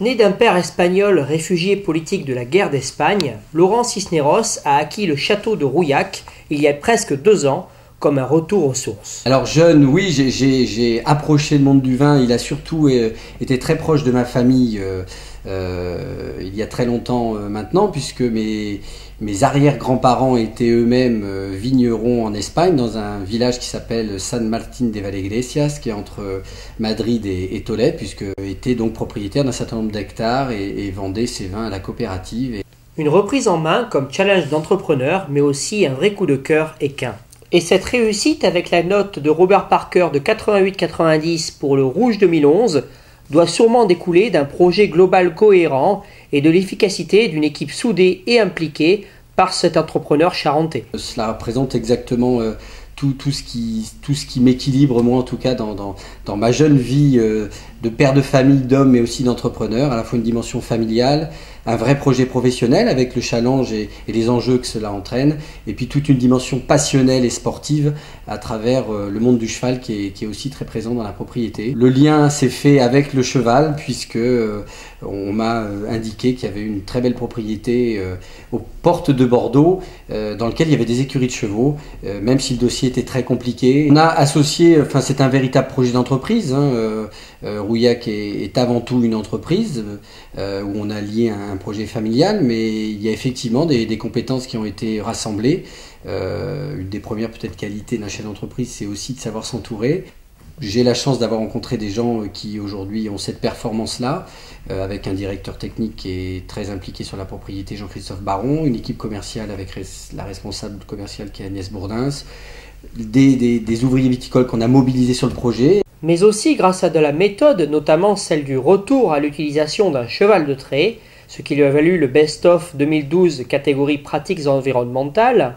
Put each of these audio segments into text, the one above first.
Né d'un père espagnol réfugié politique de la guerre d'Espagne, Laurent Cisneros a acquis le château de Rouillac il y a presque 2 ans, comme un retour aux sources. Alors jeune, oui, j'ai approché le monde du vin. Il a surtout été très proche de ma famille il y a très longtemps maintenant, puisque mes arrière-grands-parents étaient eux-mêmes vignerons en Espagne, dans un village qui s'appelle San Martín de Valleiglesias, qui est entre Madrid et Tolède, puisque était donc propriétaire d'un certain nombre d'hectares et vendait ses vins à la coopérative. Une reprise en main comme challenge d'entrepreneur, mais aussi un vrai coup de cœur équin. Et cette réussite, avec la note de Robert Parker de 88-90 pour le Rouge 2011, doit sûrement découler d'un projet global cohérent et de l'efficacité d'une équipe soudée et impliquée par cet entrepreneur charentais. Cela représente exactement tout ce qui m'équilibre, moi en tout cas, dans ma jeune vie de père de famille, d'homme, mais aussi d'entrepreneur, à la fois une dimension familiale, un vrai projet professionnel avec le challenge et les enjeux que cela entraîne, et puis toute une dimension passionnelle et sportive à travers le monde du cheval qui est aussi très présent dans la propriété. Le lien s'est fait avec le cheval, puisque on m'a indiqué qu'il y avait une très belle propriété aux portes de Bordeaux, dans lequel il y avait des écuries de chevaux, même si le dossier était très compliqué. On a associé, c'est un véritable projet d'entreprise, Rouillac est avant tout une entreprise où on a lié un projet familial, mais il y a effectivement des compétences qui ont été rassemblées. Une des premières peut-être qualités d'un chef d'entreprise, c'est aussi de savoir s'entourer. J'ai la chance d'avoir rencontré des gens qui aujourd'hui ont cette performance-là, avec un directeur technique qui est très impliqué sur la propriété, Jean-Christophe Baron, une équipe commerciale avec la responsable commerciale qui est Agnès Bourdins, des ouvriers viticoles qu'on a mobilisés sur le projet. Mais aussi grâce à de la méthode, notamment celle du retour à l'utilisation d'un cheval de trait, ce qui lui a valu le Best-of 2012 catégorie pratiques environnementales,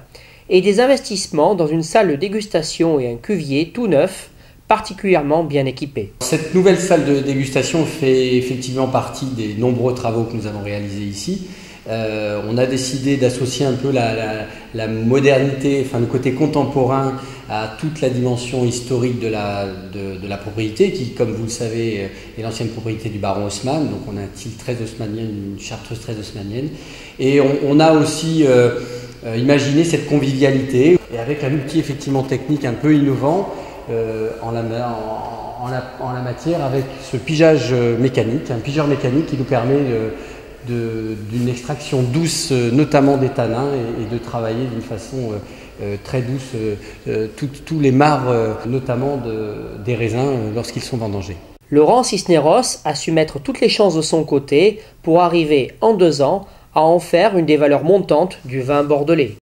et des investissements dans une salle de dégustation et un cuvier tout neuf, particulièrement bien équipé. Cette nouvelle salle de dégustation fait effectivement partie des nombreux travaux que nous avons réalisés ici. On a décidé d'associer un peu la modernité, le côté contemporain à toute la dimension historique de la propriété qui, comme vous le savez, est l'ancienne propriété du baron Haussmann. Donc on a un style très haussmannien, une chartreuse très haussmannienne. Et on a aussi imaginé cette convivialité, et avec un outil effectivement technique un peu innovant en la matière, avec ce pigeage mécanique, un pigeur mécanique qui nous permet d'une extraction douce, notamment des tanins, et de travailler d'une façon très douce tous les marcs, notamment des raisins lorsqu'ils sont vendangés. Laurent Cisneros a su mettre toutes les chances de son côté pour arriver en 2 ans à en faire une des valeurs montantes du vin bordelais.